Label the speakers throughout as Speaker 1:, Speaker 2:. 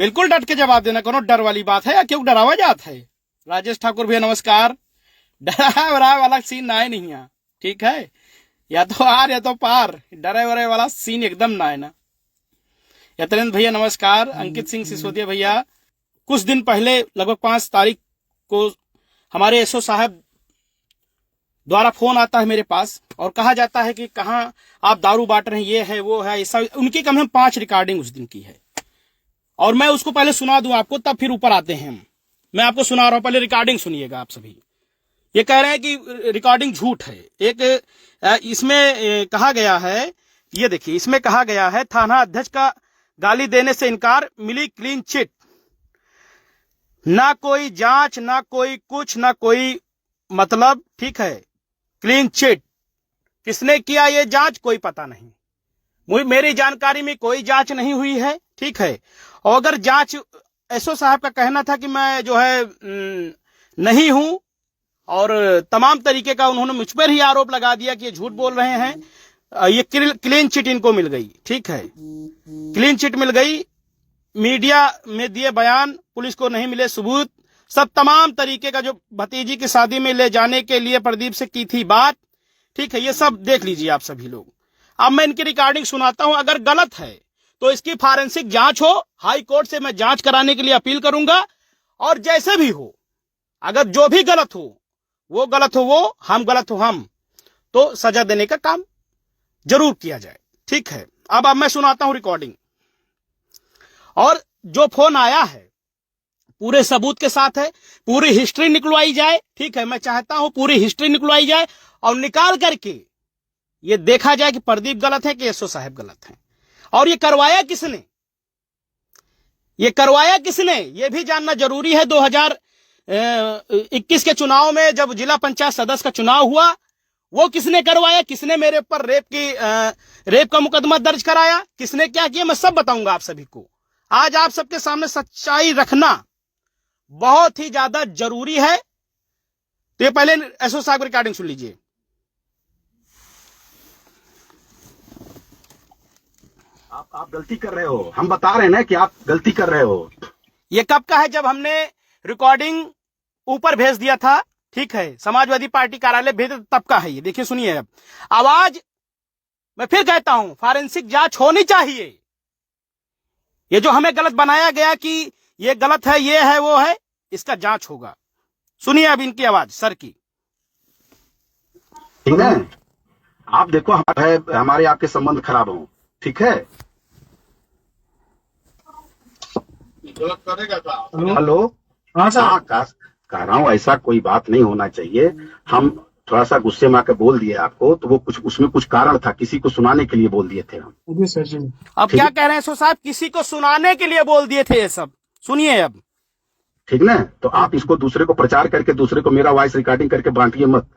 Speaker 1: बिल्कुल डट के जवाब देना, कोनो डर वाली बात है या क्यों डरावा जात है। राजेश ठाकुर भैया नमस्कार। डरा वरा वाला सीन ना है नहीं है, ठीक है, या तो आर या तो पार, डरे वरे वाला सीन एकदम ना है ना। यतनेंद्र भैया नमस्कार। अंकित सिंह सिसोदिया भैया, कुछ दिन पहले लगभग 5 तारीख को हमारे एसओ साहब द्वारा फोन आता है मेरे पास और कहा जाता है कि कहाँ आप दारू बांट रहे हैं, ये है वो है ऐसा। उनकी कम से कम 5 रिकॉर्डिंग उस दिन की है और मैं उसको पहले सुना दूं आपको, तब फिर ऊपर आते हैं हम। मैं आपको सुना रहा हूं, पहले रिकॉर्डिंग सुनिएगा आप सभी। ये कह रहे हैं कि रिकॉर्डिंग झूठ है। एक इसमें कहा गया है, ये देखिए, इसमें कहा गया है थाना अध्यक्ष का गाली देने से इनकार, मिली क्लीन चिट, ना कोई जांच ना कोई कुछ ना कोई मतलब, ठीक है, क्लीन चिट। किसने किया ये जांच कोई पता नहीं, मेरी जानकारी में कोई जांच नहीं हुई है, ठीक है। और अगर जांच, एसओ साहब का कहना था कि मैं जो है नहीं हूं और तमाम तरीके का उन्होंने मुझ पर ही आरोप लगा दिया कि ये झूठ बोल रहे हैं। ये क्लीन चिट इनको मिल गई, ठीक है, क्लीन चिट मिल गई। मीडिया में दिए बयान, पुलिस को नहीं मिले सबूत, सब तमाम तरीके का जो भतीजी की शादी में ले जाने के लिए प्रदीप से की थी बात, ठीक है, ये सब देख लीजिए आप सभी लोग। अब मैं इनकी रिकॉर्डिंग सुनाता हूं, अगर गलत है तो इसकी फॉरेंसिक जांच हो, हाई कोर्ट से मैं जांच कराने के लिए अपील करूंगा। और जैसे भी हो, अगर जो भी गलत हो वो गलत हो वो, हम गलत हो हम, तो सजा देने का काम जरूर किया जाए, ठीक है। अब मैं सुनाता हूं रिकॉर्डिंग, और जो फोन आया है पूरे सबूत के साथ है, पूरी हिस्ट्री निकलवाई जाए, ठीक है। मैं चाहता हूं पूरी हिस्ट्री निकलवाई जाए और निकाल करके ये देखा जाए कि प्रदीप गलत है कि एसओ साहब गलत है, और ये करवाया किसने, ये करवाया किसने, ये भी जानना जरूरी है। 2021 के चुनाव में जब जिला पंचायत सदस्य का चुनाव हुआ, वो किसने करवाया, किसने मेरे ऊपर रेप का मुकदमा दर्ज कराया, किसने क्या किया, मैं सब बताऊंगा आप सभी को। आज आप सबके सामने सच्चाई रखना बहुत ही ज्यादा जरूरी है। तो ये पहले एसओ साहब रिकॉर्डिंग सुन लीजिए।
Speaker 2: आप गलती कर रहे हो, हम बता रहे हैं ना कि आप गलती कर रहे हो।
Speaker 1: ये कब का है, जब हमने रिकॉर्डिंग ऊपर भेज दिया था, ठीक है, समाजवादी पार्टी कार्यालय भेज, तब का है ये। देखिए सुनिए, अब आवाज, मैं फिर कहता हूं, फॉरेंसिक जांच होनी चाहिए। ये जो हमें गलत बनाया गया कि ये गलत है, ये है वो है, इसका जांच होगा। सुनिए अब इनकी आवाज सर की।
Speaker 2: ठीक है, आप देखो हमारे आपके संबंध खराब हो, ठीक है। हेलो,
Speaker 1: हाँ सर,
Speaker 2: कह रहा हूँ ऐसा कोई बात नहीं होना चाहिए। हम थोड़ा सा गुस्से में आके बोल दिए आपको, तो वो कुछ उसमें कुछ कारण था, किसी को सुनाने के लिए बोल दिए थे हम।
Speaker 1: अब क्या कह रहे हैं एसओ साहब, किसी को सुनाने के लिए बोल दिए थे ये सब, सुनिए अब।
Speaker 2: ठीक ना, तो आप इसको दूसरे को प्रचार करके दूसरे को मेरा वॉइस रिकॉर्डिंग करके बांटिए मत।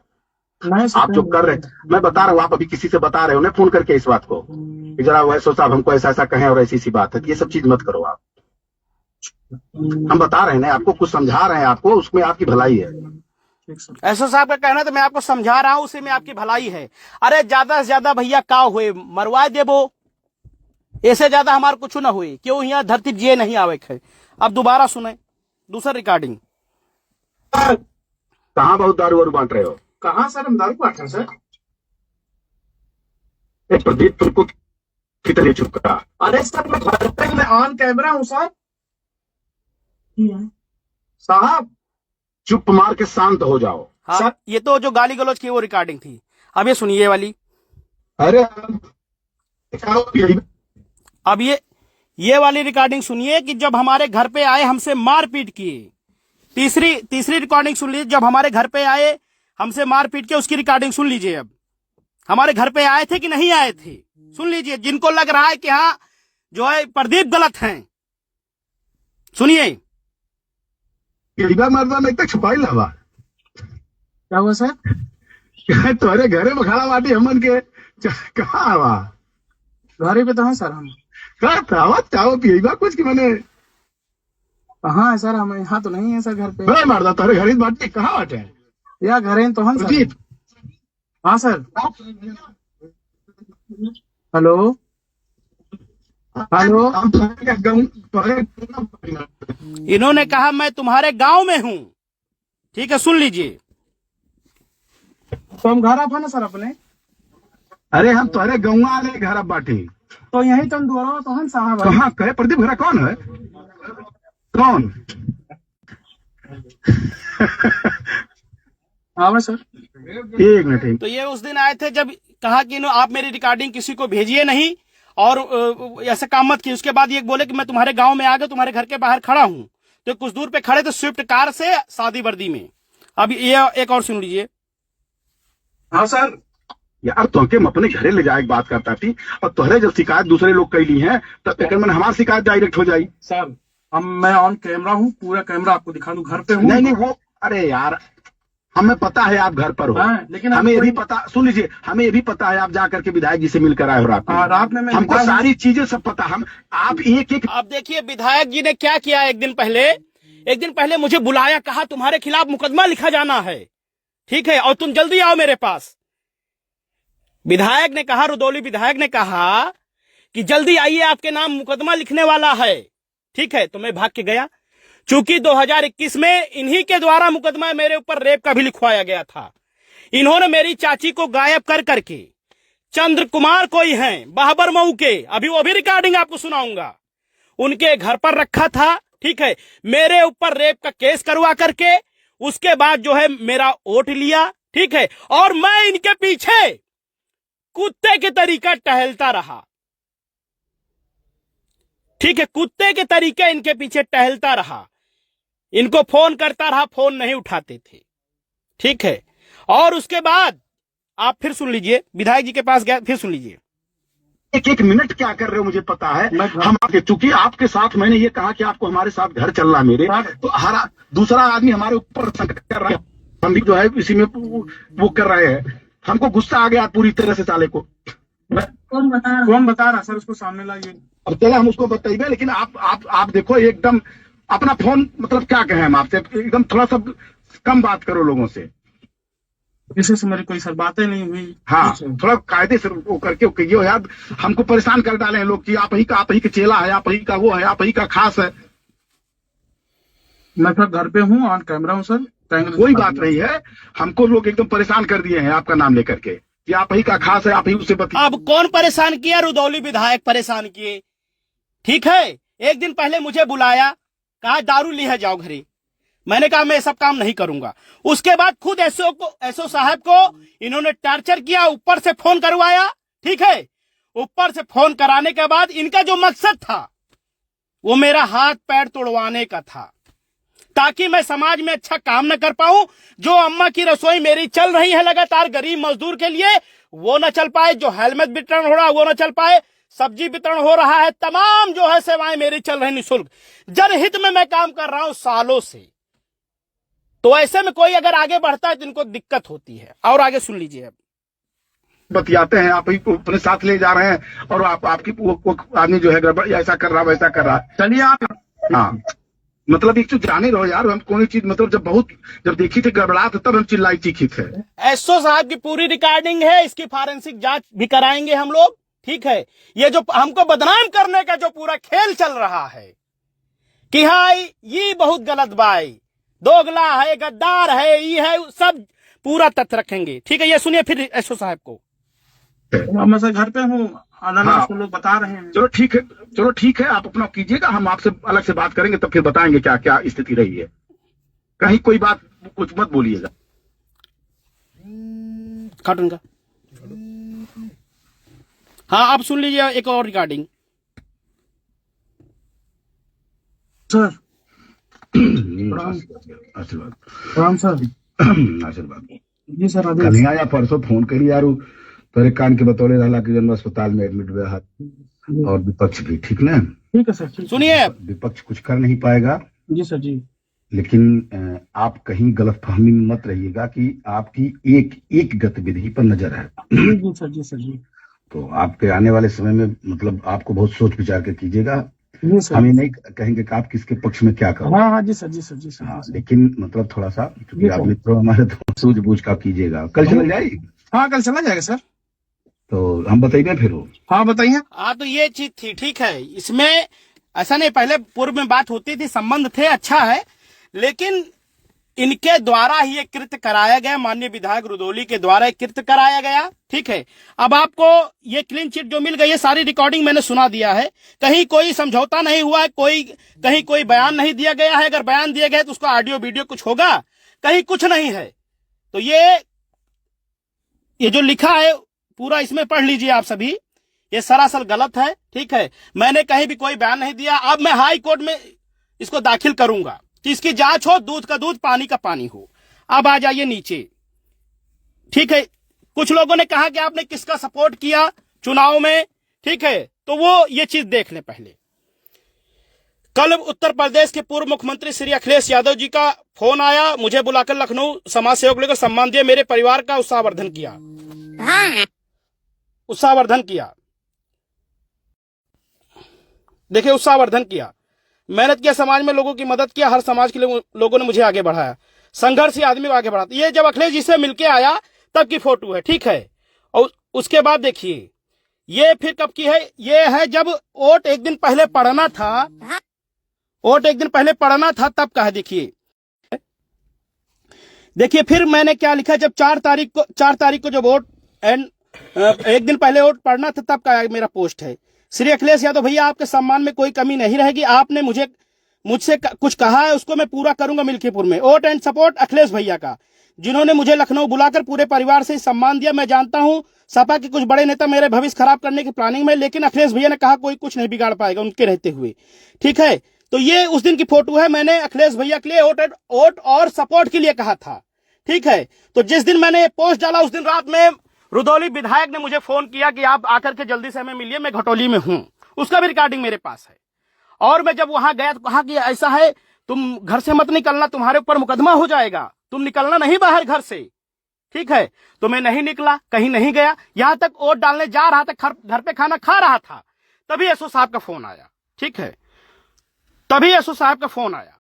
Speaker 2: आप जो कर रहे, मैं बता रहा हूँ, आप अभी किसी से बता रहे हो ना फोन करके इस बात को कि जरा वैसो साहब हमको ऐसा ऐसा कहें और ऐसी सी बात है, ये सब चीज मत करो आप। हम बता रहे हैं ना आपको, कुछ समझा रहे हैं आपको, उसमें आपकी भलाई है।
Speaker 1: एसओ साहब का कहना, तो मैं आपको समझा रहा हूं, उसी में आपकी भलाई है। अरे ज्यादा से ज्यादा भैया का हुए, मरवा देबो, ऐसे ज्यादा हमारे कुछ ना हुए, क्यों यहाँ धरती जिये नहीं आवे है। अब दोबारा सुने दूसरा रिकॉर्डिंग।
Speaker 2: कहाँ बहुत दारू वारू बांट रहे हो?
Speaker 3: कहाँ सर, हम दारू बांट रहे हैं सर।
Speaker 2: प्रदीप तुमको कितने चुप करा?
Speaker 3: अरे सर मैं घर पे, मैं ऑन कैमरा हूँ सर। साहब
Speaker 2: चुप मार के शांत हो जाओ।
Speaker 1: हाँ, ये तो जो गाली गलौज की वो रिकॉर्डिंग थी। अब ये सुनिए वाली।
Speaker 2: अरे
Speaker 1: अब ये वाली रिकॉर्डिंग सुनिए कि जब हमारे घर पे आए हमसे मारपीट किए। तीसरी रिकॉर्डिंग सुन लीजिए, जब हमारे घर पे आए हमसे मारपीट के, उसकी रिकॉर्डिंग सुन लीजिए। अब हमारे घर पे आए थे कि नहीं आए थे, सुन लीजिए। जिनको लग रहा है कि हाँ जो है प्रदीप गलत हैं, सुनिए।
Speaker 2: मर्दा नहीं तक छुपाई लवा।
Speaker 3: क्या हुआ सर?
Speaker 2: तुम्हारे घरे में खड़ा बाटी हमन के कहाँ आवा?
Speaker 3: घरे पे तो है सर हम।
Speaker 2: चाहो पिएगा कुछ की मैंने
Speaker 3: कहाँ है सर, हम यहाँ तो नहीं है सर घर पे।
Speaker 2: बड़े मर्दा तुम्हारे घर बाटी कहाँ बाटे?
Speaker 3: या घरे तो हम सर। हाँ सर। Hello hello.
Speaker 2: हम तुम्हारे
Speaker 1: इन्होंने कहा मैं तुम्हारे गांव में हूं। ठीक है, सुन लीजिए।
Speaker 3: तो हम घर आप है ना सर अपने,
Speaker 2: अरे हम तुम्हारे गौवा वाले घर अब बाटी
Speaker 3: तो यही तुम दोहराओ तो हम साहब है।
Speaker 2: कहाँ कहे प्रदीप घरा कौन है कौन
Speaker 3: हाँ सर।
Speaker 2: एक मिनट
Speaker 1: तो ये उस दिन आए थे जब कहा कि आप मेरी रिकॉर्डिंग किसी को भेजिए नहीं और ऐसा काम मत किए। उसके बाद ये बोले कि मैं तुम्हारे गांव में आ गया, तुम्हारे घर के बाहर खड़ा हूं। तो कुछ दूर पे खड़े थे स्विफ्ट कार से शादी वर्दी में। अब ये एक और सुन लीजिए।
Speaker 3: हाँ सर।
Speaker 2: यार तुमके हम अपने घरे ले जाए बात करता थी और तुहरे जब शिकायत दूसरे लोग कैली है तब एक मन हमारी शिकायत डायरेक्ट हो जाई।
Speaker 3: सर मैं ऑन कैमरा हूँ, पूरा कैमरा आपको दिखा दूं, घर पे हूँ।
Speaker 2: नहीं वो अरे यार हमें पता है आप घर पर हो।
Speaker 3: लेकिन
Speaker 2: हमें ये भी पता, सुन लीजिए, हमें ये भी पता है आप जाकर के विधायक जी से मिलकर आए हो रात में। हमको सारी चीजें सब पता। हम आप एक
Speaker 1: अब देखिए विधायक जी ने क्या किया। एक दिन पहले मुझे बुलाया, कहा तुम्हारे खिलाफ मुकदमा लिखा जाना है, ठीक है, और तुम जल्दी आओ मेरे पास। विधायक ने कहा, रुदौली विधायक ने कहा कि जल्दी आइए आपके नाम मुकदमा लिखने वाला है, ठीक है। तो मैं भाग के गया। चूंकि 2021 में इन्हीं के द्वारा मुकदमा मेरे ऊपर रेप का भी लिखवाया गया था। इन्होंने मेरी चाची को गायब कर करके, चंद्र कुमार कोई हैं बाहबर मऊ के, अभी वो भी रिकॉर्डिंग आपको सुनाऊंगा, उनके घर पर रखा था, ठीक है। मेरे ऊपर रेप का केस करवा करके उसके बाद जो है मेरा वोट लिया, ठीक है। और मैं इनके पीछे कुत्ते के तरीका टहलता रहा, ठीक है, कुत्ते के तरीके इनके पीछे टहलता रहा। इनको फोन करता रहा, फोन नहीं उठाते थे, ठीक है। और उसके बाद आप फिर सुन लीजिए, विधायक जी के पास गया, फिर सुन लीजिए।
Speaker 2: एक मिनट क्या कर रहे हो मुझे पता है। हम चूंकि आपके साथ मैंने ये कहा कि आपको हमारे साथ घर चलना मेरे, तो हर दूसरा आदमी हमारे ऊपर संकट कर रहा है, हम भी जो है इसी में वो कर रहे हैं। हमको गुस्सा आ गया पूरी तरह से साले को।
Speaker 3: कौन बता रहा सर, उसको सामने लाइए।
Speaker 2: अब चला हम उसको बताइए, लेकिन आप देखो एकदम अपना फोन, मतलब क्या कहें हम आपसे, एकदम थोड़ा सा कम बात करो लोगों से।
Speaker 3: किसी से मेरी कोई सर बातें नहीं हुई।
Speaker 2: हाँ थोड़ा कायदे से वो करके कहिए यार, हमको परेशान कर डाले हैं लोग कि आप ही का चेला है, आप ही का वो है, आप ही का खास है।
Speaker 3: मैं सर घर पे हूँ, ऑन कैमरा हूँ सर।
Speaker 2: कोई बात नहीं है, हमको लोग एकदम परेशान कर दिए हैं आपका नाम लेकर के कि आप ही का खास है, आप ही उससे बता।
Speaker 1: अब कौन परेशान किया? रुदौली विधायक परेशान किए, ठीक है। एक दिन पहले मुझे बुलाया, कहा दारू लिया जाओ घरे। मैंने कहा मैं सब काम नहीं करूंगा। उसके बाद खुद एसओ साहब को इन्होंने टॉर्चर किया, ऊपर से फोन करवाया, ठीक है। ऊपर से फोन कराने के बाद इनका जो मकसद था वो मेरा हाथ पैर तोड़वाने का था, ताकि मैं समाज में अच्छा काम न कर पाऊं। जो अम्मा की रसोई मेरी चल रही है लगातार गरीब मजदूर के लिए, वो न चल पाए। जो हेलमेट वितरण हो रहा है वो न चल पाए। सब्जी वितरण हो रहा है, तमाम जो है सेवाएं मेरी चल रही निःशुल्क। जनहित में मैं काम कर रहा हूं सालों से। तो ऐसे में कोई अगर आगे बढ़ता है तो इनको दिक्कत होती है। और आगे सुन लीजिए। अब
Speaker 2: बतियाते हैं, आप ही को अपने साथ ले जा रहे हैं और आपकी वो आदमी जो है गड़बड़ ऐसा कर रहा वैसा कर रहा।
Speaker 3: चलिए आप।
Speaker 2: हाँ मतलब एक चीज जाने रहो यार, हम कोई चीज मतलब जब देखी थी गड़बड़ा तो तब हम चिल्लाई चीखी थे।
Speaker 1: एसओ साहब की पूरी रिकॉर्डिंग है, इसकी फॉरेंसिक जांच भी कराएंगे हम लोग, ठीक है। ये जो हमको बदनाम करने का जो पूरा खेल चल रहा है कि हाँ ये बहुत गलत बाई, दोगला है, गद्दार है, ये है, सब पूरा तथ्य रखेंगे, ठीक है। ये सुनिए फिर एसओ साहब को।
Speaker 3: मैं सर घर पे हूँ,
Speaker 2: हाँ।
Speaker 3: लोग बता रहे हैं।
Speaker 2: चलो ठीक है, आप अपना कीजिएगा, हम आपसे अलग से बात करेंगे, तब फिर बताएंगे क्या क्या स्थिति रही है। कहीं कोई बात कुछ मत बोलिएगा।
Speaker 1: काट उनका। हाँ आप सुन लीजिए एक और रिकॉर्डिंग।
Speaker 3: सर
Speaker 2: आशीर्वाद
Speaker 3: सर।
Speaker 2: आशीर्वाद
Speaker 3: जी सर।
Speaker 2: कन्हैया या परसों फोन करी यार, तोरे कान के बतौले रहा कि जन अस्पताल में एडमिट हुआ है, और विपक्ष भी, ठीक ना?
Speaker 3: ठीक है सर।
Speaker 1: सुनिए,
Speaker 2: विपक्ष कुछ कर नहीं पाएगा।
Speaker 3: जी सर जी।
Speaker 2: लेकिन आप कहीं गलतफहमी में मत रहिएगा कि आपकी एक गतिविधि पर नजर है।
Speaker 3: जी सर जी सर जी।
Speaker 2: तो आपके आने वाले समय में मतलब आपको बहुत सोच विचार के कीजिएगा। हम ये नहीं कहेंगे कि आप किसके पक्ष में क्या करो।
Speaker 3: हाँ जी सर जी सर जी सर।
Speaker 2: हाँ, लेकिन मतलब थोड़ा सा क्योंकि आप मित्रों हमारे तो सूझबूझ का कीजिएगा। कल चला जाएगी?
Speaker 3: हाँ कल चला जाएगा सर।
Speaker 2: तो हम बताइए फिर वो।
Speaker 3: हाँ बताइए।
Speaker 1: हाँ, तो ये चीज थी, ठीक है। इसमें ऐसा नहीं, पहले पूर्व में बात होती थी, संबंध थे, अच्छा है, लेकिन इनके द्वारा ही ये कृत्य कराया गया, माननीय विधायक रुदौली के द्वारा एक कृत्य कराया गया, ठीक है। अब आपको ये क्लीन चिट जो मिल गई है, सारी रिकॉर्डिंग मैंने सुना दिया है, कहीं कोई समझौता नहीं हुआ है, कहीं कोई बयान नहीं दिया गया है। अगर बयान दिया गया है तो उसका ऑडियो वीडियो कुछ होगा, कहीं कुछ नहीं है। तो ये जो लिखा है पूरा इसमें पढ़ लीजिए आप सभी, ये सरासर गलत है, ठीक है। मैंने कहीं भी कोई बयान नहीं दिया। अब मैं हाई कोर्ट में इसको दाखिल करूंगा कि इसकी जांच हो, दूध का दूध पानी का पानी हो। अब आ जाइए नीचे, ठीक है। कुछ लोगों ने कहा कि आपने किसका सपोर्ट किया चुनाव में, ठीक है, तो वो ये चीज देख लें पहले। कल उत्तर प्रदेश के पूर्व मुख्यमंत्री श्री अखिलेश यादव जी का फोन आया, मुझे बुलाकर लखनऊ समाज सेवक लेकर सम्मान दिया, मेरे परिवार का उत्साहवर्धन किया, उत्साहवर्धन किया, देखिए उत्साहवर्धन किया, मेहनत किया, समाज में लोगों की मदद किया, हर समाज के लोगों ने मुझे आगे बढ़ाया, संघर्ष ही आदमी को आगे बढ़ाता। ये जब अखिलेश जी से मिलके आया तब की फोटो है, ठीक है। और उसके बाद देखिए ये फिर कब की है, ये है जब वोट एक दिन पहले पड़ना था, वोट एक दिन पहले पड़ना था तब का है। देखिए फिर मैंने क्या लिखा, जब 4 तारीख को जब वोट एक दिन पहले वोट पड़ना था तब का मेरा पोस्ट है। श्री अखिलेश यादव भैया, आपके सम्मान में कोई कमी नहीं रहेगी। आपने मुझसे कुछ कहा है उसको मैं पूरा करूंगा मिल्कीपुर में। वोट एंड सपोर्ट अखिलेश भैया का, जिन्होंने मुझे लखनऊ बुलाकर पूरे परिवार से सम्मान दिया। मैं जानता हूं सपा के कुछ बड़े नेता मेरे भविष्य खराब करने की प्लानिंग में, लेकिन अखिलेश भैया ने कहा कोई कुछ नहीं बिगाड़ पाएगा उनके रहते हुए, ठीक है। तो ये उस दिन की फोटो है, मैंने अखिलेश भैया के लिए वोट और सपोर्ट के लिए कहा था, ठीक है। तो जिस दिन मैंने पोस्ट डाला उस दिन रात में रुदौली विधायक ने मुझे फोन किया कि आप आकर के जल्दी से हमें मिलिए, मैं घटौली में हूं। उसका भी रिकॉर्डिंग मेरे पास है। और मैं जब वहां गया तो कहा कि ऐसा है, तुम घर से मत निकलना, तुम्हारे ऊपर मुकदमा हो जाएगा, तुम निकलना नहीं बाहर घर से, ठीक है। तो मैं नहीं निकला, कहीं नहीं गया, यहां तक वोट डालने जा रहा था, घर पे खाना खा रहा था, तभी एसओ साहब का फोन आया, ठीक है, तभी एसओ साहब का फोन आया।